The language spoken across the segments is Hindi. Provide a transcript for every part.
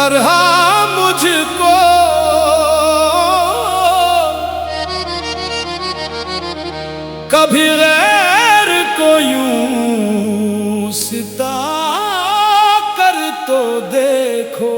तरह मुझको कभी गैर को यूं सिता कर तो देखो।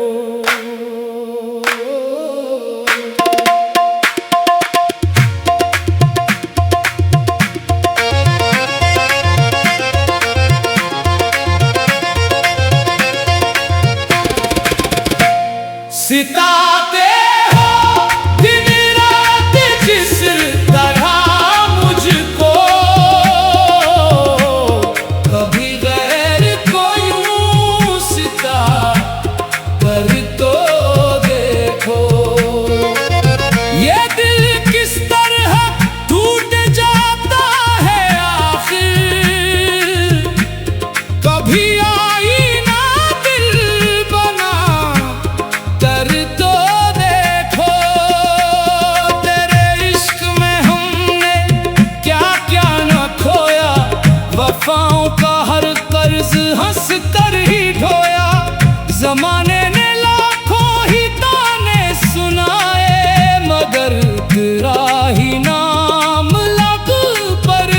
सिताते हो दिन रात जिस तरह मुझको कभी गैर को यूं सिता कर तो देखो। ये दिल किस तरह टूट जाता है आखिर, कभी आईना दिल बना कर तो देखो। तेरे इश्क में हमने क्या क्या न खोया, वफाओं का हर कर्ज हंस कर ही ढोया। जमाने ने लाखों ही ताने सुनाए, मगर तेरा ही नाम लब पर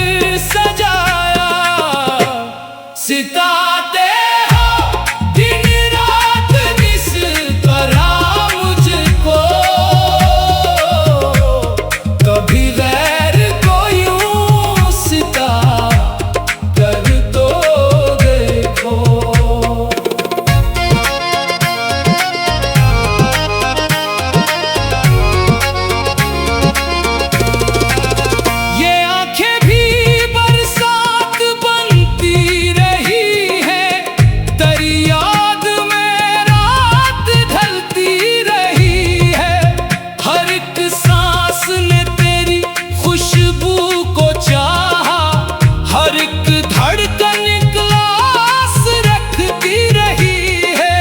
सजाया। सिताते हो दिन रात जिस तरह मुझको कभी गैर को यूं सिता कर तो देखो। ये आंखें भी बरसात बनती रही है, तेरी याद में रात ढलती रही है। हर एक सांस ने तेरी खुशबू को चाहा, हर एक धड़कन क्लास रखती रही है।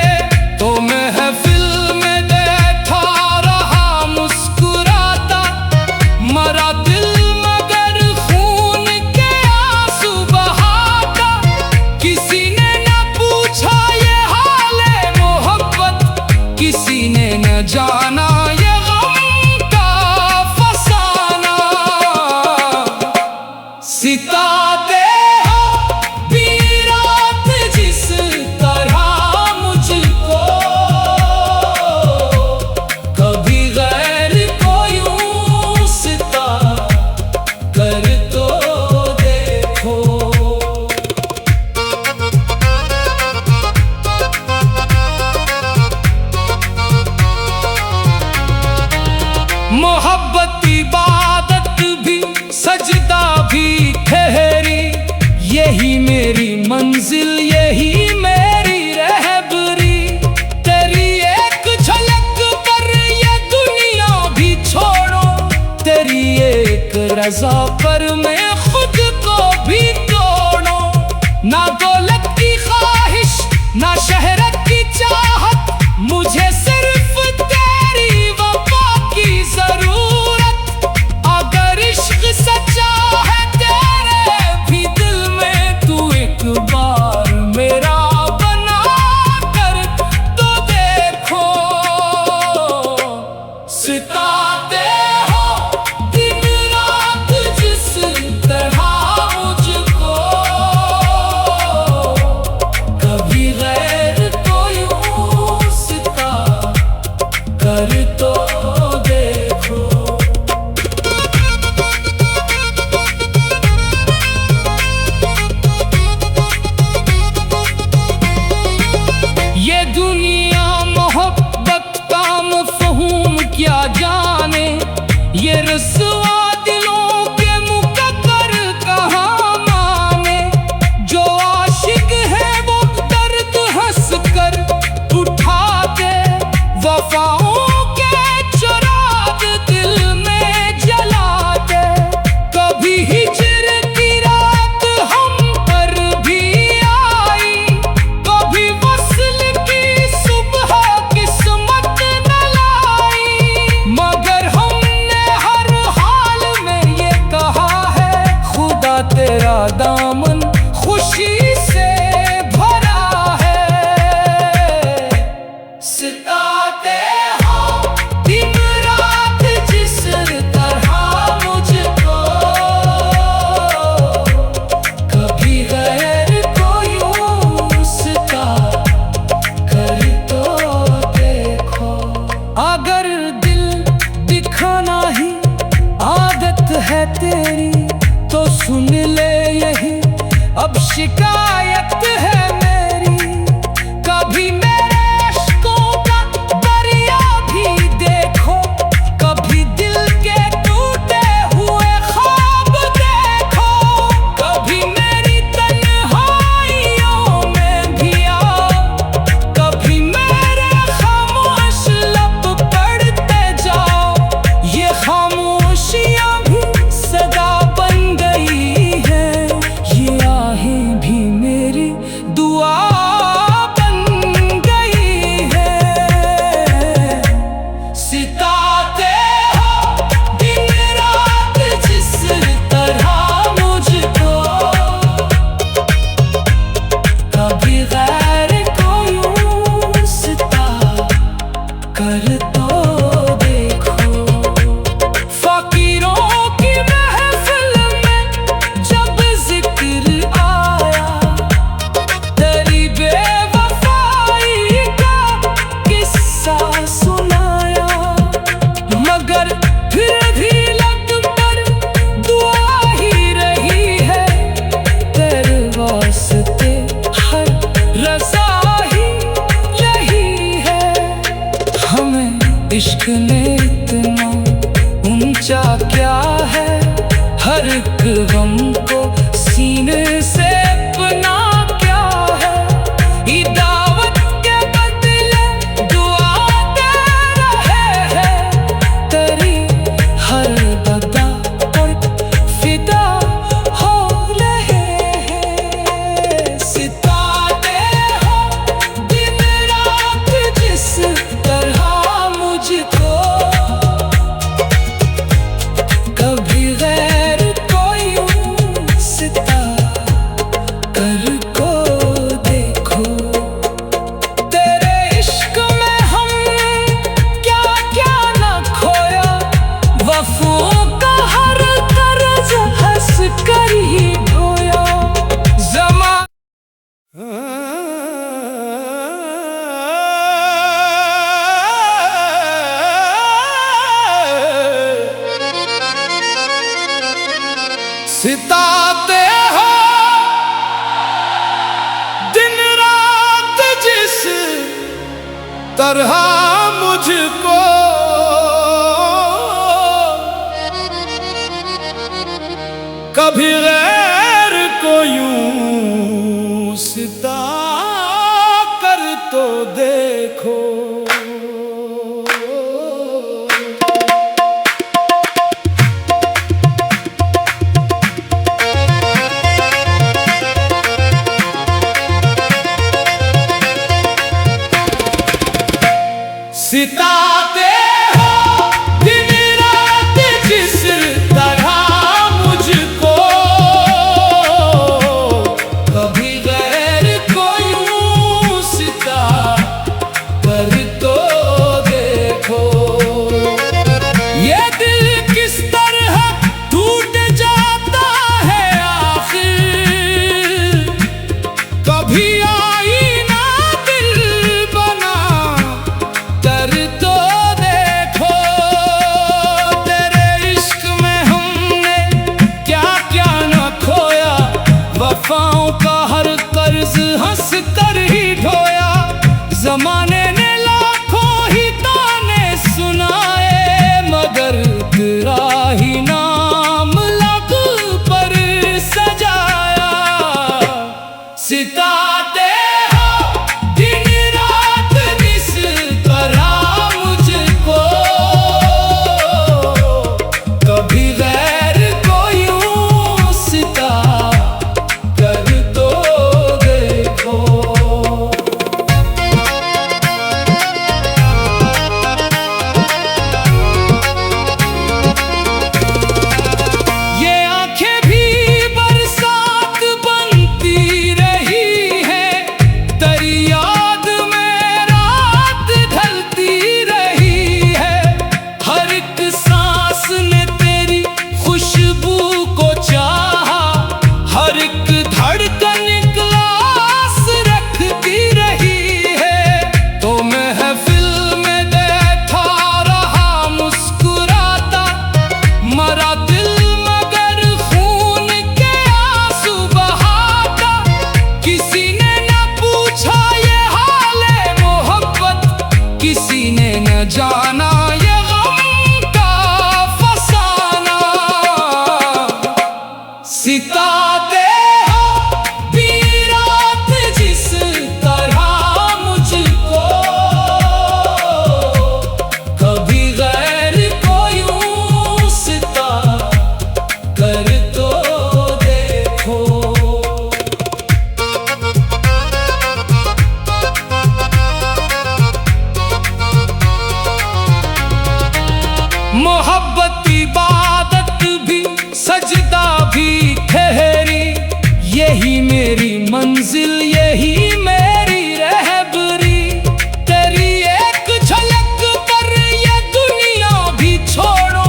तो महफिल में बैठा रहा मुस्कुराता, मरा दिल मगर खून के आंसू बहाता। किसी ने न पूछा ये हाल मोहब्बत, किसी ने न जाना ये गम का फसाना। सिताते हो दिन रात जिस तरह मुझको कभी गैर को यूं सिता कर तो देखो। मोहब्बत इबादत भी सजदा भी ठहरी, यही मेरी मंजिल यही मेरी रहबरी। तेरी एक झलक पर ये दुनिया भी छोड़ो, तेरी एक रज़ा पर मैं खुद को भी तोड़ो। ना दौलत की ख्वाहिश ना शहरत की चाहत, मुझे सिर्फ तेरी वफा की जरूरत। अगर इश्क सच्चा है तेरे भी दिल में, तू एक बार मेरा बना कर तो देखो। सिताते हो दिन रात जिस तरह मुझको कभी गैर रेत है मेरी, कभी मेरे अश्कों का दरिया भी देखो, कभी दिल के टूटे हुए ख्वाब देखो, कभी मेरी तन्हाइयों में भी आओ, कभी मेरे खामोश लब पढ़ते जाओ। ये खामोशियाँ भी सदा बन गई है, ये आहें भी मेरी दुआ बन गई है। सिताते हो दिन रात जिस तरह मुझको, कभी गैर को यूं सिता कर तो देखो। फकीरों की महफिल में जब जिक्र आया, तेरी बेवफाई का किस्सा सुनाया, मगर फिर भी लब पर दुआ ही रही है, तेरे वास्ते हर रज़ा ही रही है। हमें इश्क ने इतना ऊंचा क्या है, हर एक गम को सीने से अपना क्या है। ई दावत के बदले दुआ दे रहे हैं, तेरी हर अदा पर फिदा हो रहे हैं। सितारे हो दिन रात जिस तरह मुझको, कभी गैर को यूं सिता कर को देखो। तेरे इश्क में हम क्या क्या न खोया, वफाओं का हर कर्ज हंस कर ही ढोया। सिताते हो दिन रात जिस तरह मुझको, कभी गैर को यूं सिता कर तो देखो। सिताते हो दिन रात जिस तरह मुझको, कभी गैर को यूं सिता कर तो देखो। ये दिल किस तरह टूट जाता है आखिर, कभी आईना दिल बना कर तो देखो। तेरे इश्क में हमने क्या क्या न खोया, वफाओं का हर कर्ज हंस कर ही ढोया। जमाने ने लाखों ही ताने सुनाए, मगर तेरा ही नाम लब पर सजाया। सिताते हो दिन रात जिस तरह मुझको, कभी गैर को यूं सिता कर तो देखो। ये आंखें भी बरसात बनती रही हैं, मंजिल यही मेरी रहबरी। तेरी एक झलक पर ये दुनिया भी छोड़ो,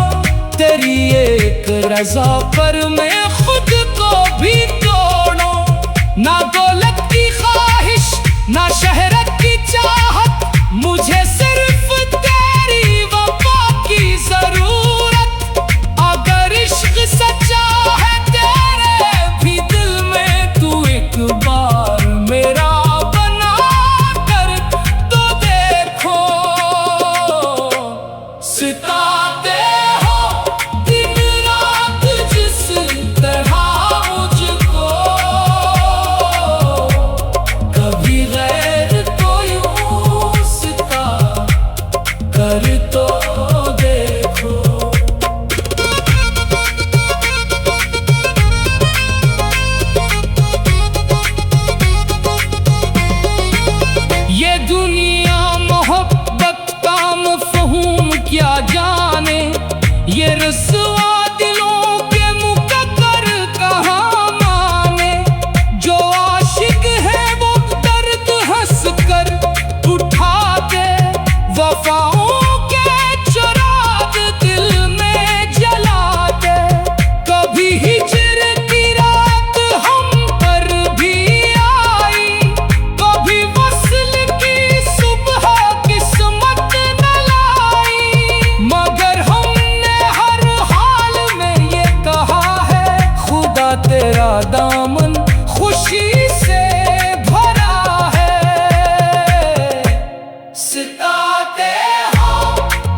तेरी एक रज़ा पर मैं खुद को भी तोड़ो। ना दौलत की ख्वाहिश ना शहरत की चाहत, मुझे सिर्फ तेरी वफा की जरूरत। अगर इश्क सच्चा है तेरे भी दिल में, तू एक बार मेरा बना कर तो देखो। सितारे हो दिन रात जिस तरह मुझको, कभी गैर तो यूं सिता कर तो देखो। ये दुनिया मोहब्बत का मफ़हूम क्या जाने, ये रस्वा दिलों के मुकद्दर कहाँ माने। जो आशिक है वो दर्द हंस कर उठाते, वफाओं के चिराग दिल में जलाते। कभी हिजर की रात हम पर भी आई, कभी वस्ल की सुबह किस्मत न लाई। मगर हमने हर हाल में ये कहा है, खुदा तेरा दामन खुशी से भरा है। सितारे हो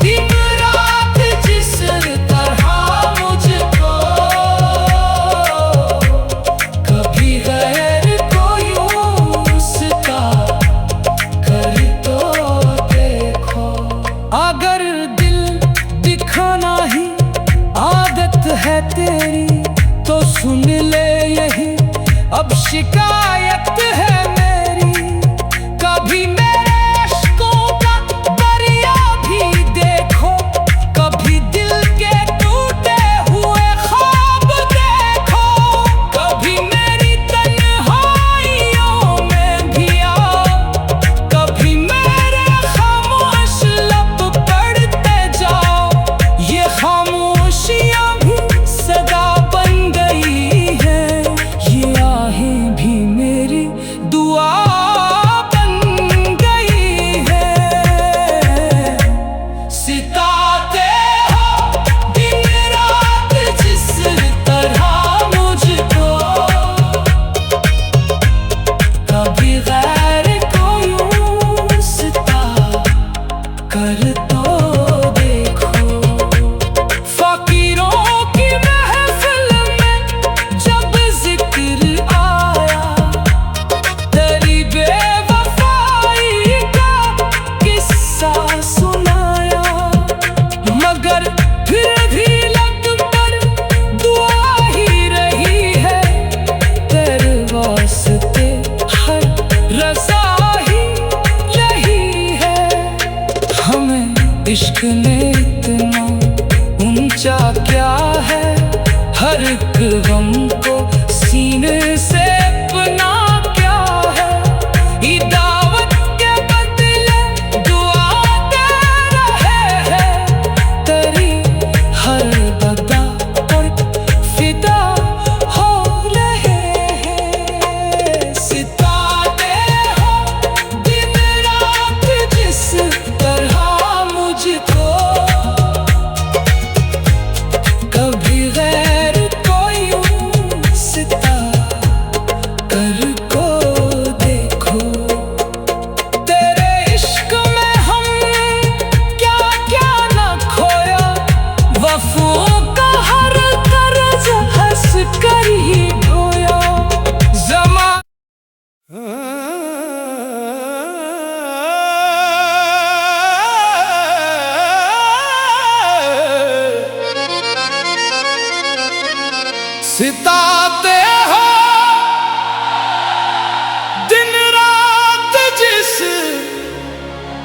दिन रात जिस तरह मुझको, कभी गैर को यूं सिता कर तो देखो। अगर दिल दिखाना ही आदत है तेरी, तो सुन ले यही अब शिकायत है मेरी। कभी मेरे अश्कों का दरिया भी देखो, कभी दिल के टूटे हुए ख्वाब देखो। कभी मेरी तन्हाइयों में भी आओ, कभी मेरे खामोश लब पढ़ते जाओ। ये खामोशियाँ भी सदा बन गई है, ये आहें भी मेरी दुआ बन गई है। सितारे हो दिन रात जिस तरह मुझको, कभी गैर को यूं सिता कर तो देखो। फकीरों की महफिल में जब जिक्र आया, तेरी बेवफाई का किस्सा सुनाया। मगर फिर भी लब पर दुआ ही रही है, तेरे वास्ते हर रज़ा ही रही है। हमें इश्क ने इतना ऊंचा क्या है, हर एक गम को सीने से अपना क्या है। ई दावत के बदले दुआ दे रहे हैं, तेरी हर अदा पर फिदा हो रहे हैं। सितारे हो दिन रात जिस तरह मुझको, कभी गैर को यूं सिता कर को देखो। तेरे इश्क में हम क्या क्या न खोया, वफाओं का हर कर्ज हंस कर ही ढोया। ज़मा सितारे हो दिन रात जिस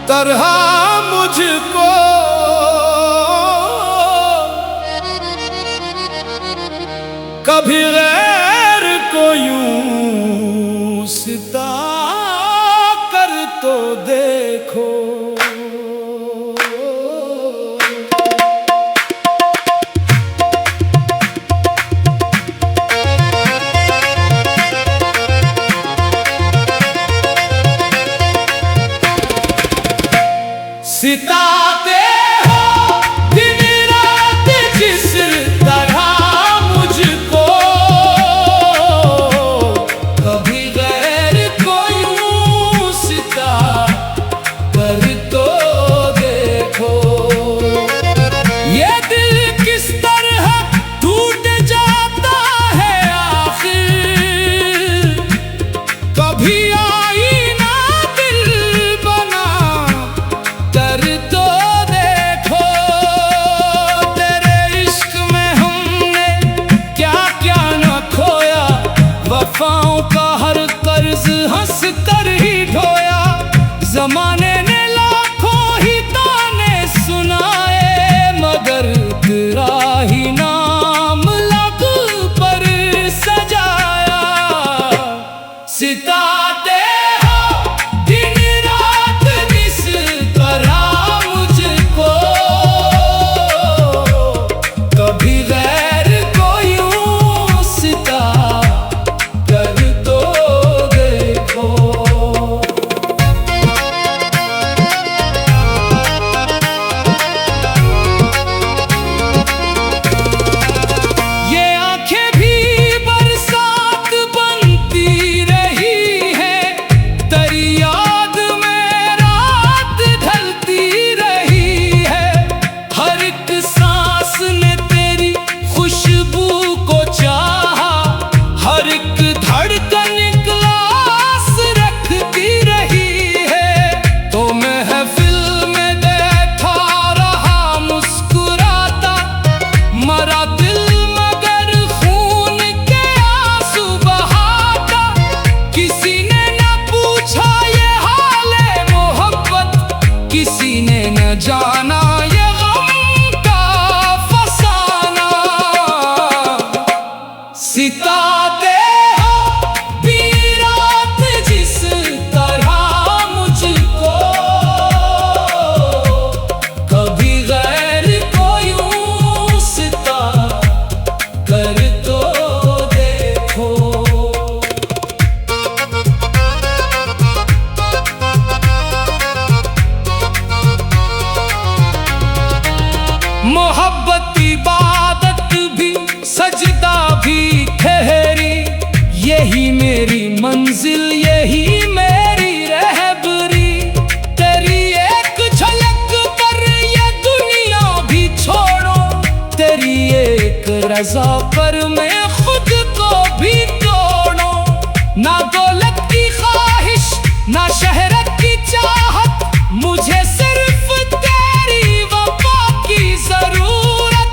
तरह मुझको, कभी गैर को यूं रिश्ता कर तो देखो। सिताते हो दिन रात जिस तरह मुझको, कभी गैर को यूं सिता कर तो देखो। ये दिल किस तरह टूट जाता है आखिर, कभी आईना दिल बना कर तो देखो। तेरे इश्क में हमने क्या क्या न खोया, वफाओं का हर कर्ज हंस कर ही ढोया। जमाने ने लाखों ही ताने सुनाए, मगर तेरा ही नाम लग पर सजाया। सिताते हो दिन रात जिस तरह मुझको, कभी गैर को यूं सिता कर तो देखो। ये आंखें भी बरसात बनती रही है, तेरी याद में रात ढलती रही है। हर एक सांस ने तेरी खुशबू को चाहा, हर एक धड़कन क्लास रखती रही है। तो महफिल में बैठा रहा मुस्कुराता, मरा दिल मगर खून के आंसू बहाता। किसी ने न पूछा ये हाले मोहब्बत, किसी ने न जाना ये गम का फसाना। सिताते हो दिन रात जिस तरह मुझको, कभी गैर को यूं सिता कर तो देखो। मोहब्बत इबादत भी सजदा भी ठहरी, यही मेरी मंजिल यही मेरी रहबरी। तेरी एक झलक पर ये दुनिया भी छोड़ो, तेरी एक रज़ा पर मैं खुद को भी तोड़ो। ना दौलत की ख्वाहिश ना शहरत की चाहत, मुझे सिर्फ तेरी वफा की जरूरत।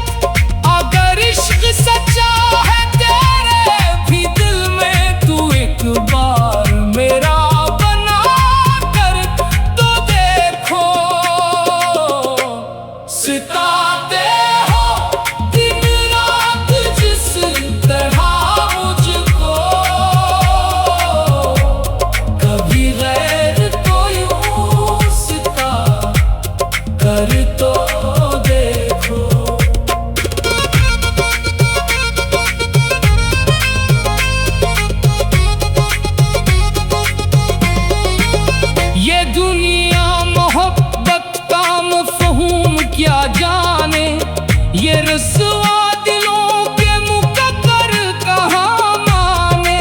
अगर इश्क सच्चा है तेरे भी दिल में, तू एक बार मेरा बना कर तो देखो। सिताते हो दिन रात जिस तरह मुझको, कभी गैर को यूं सिता कर तो देखो। ये दुनिया मोहब्बत का मफ़हूम क्या जाने, ये रस्वा दिलों के मुकद्दर कहाँ माने।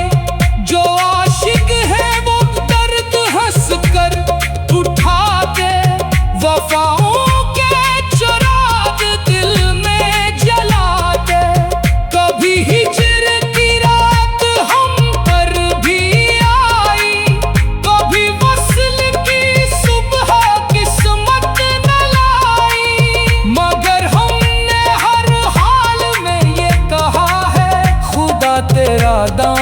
जो आशिक है वो दर्द हंस कर उठाते, वफाओं के चुराग दिल में जलाते। कभी हिज्र की रात हम पर भी आई, कभी वस्ल की सुबह किस्मत न लाई। मगर हमने हर हाल में ये कहा है, खुदा तेरा दाम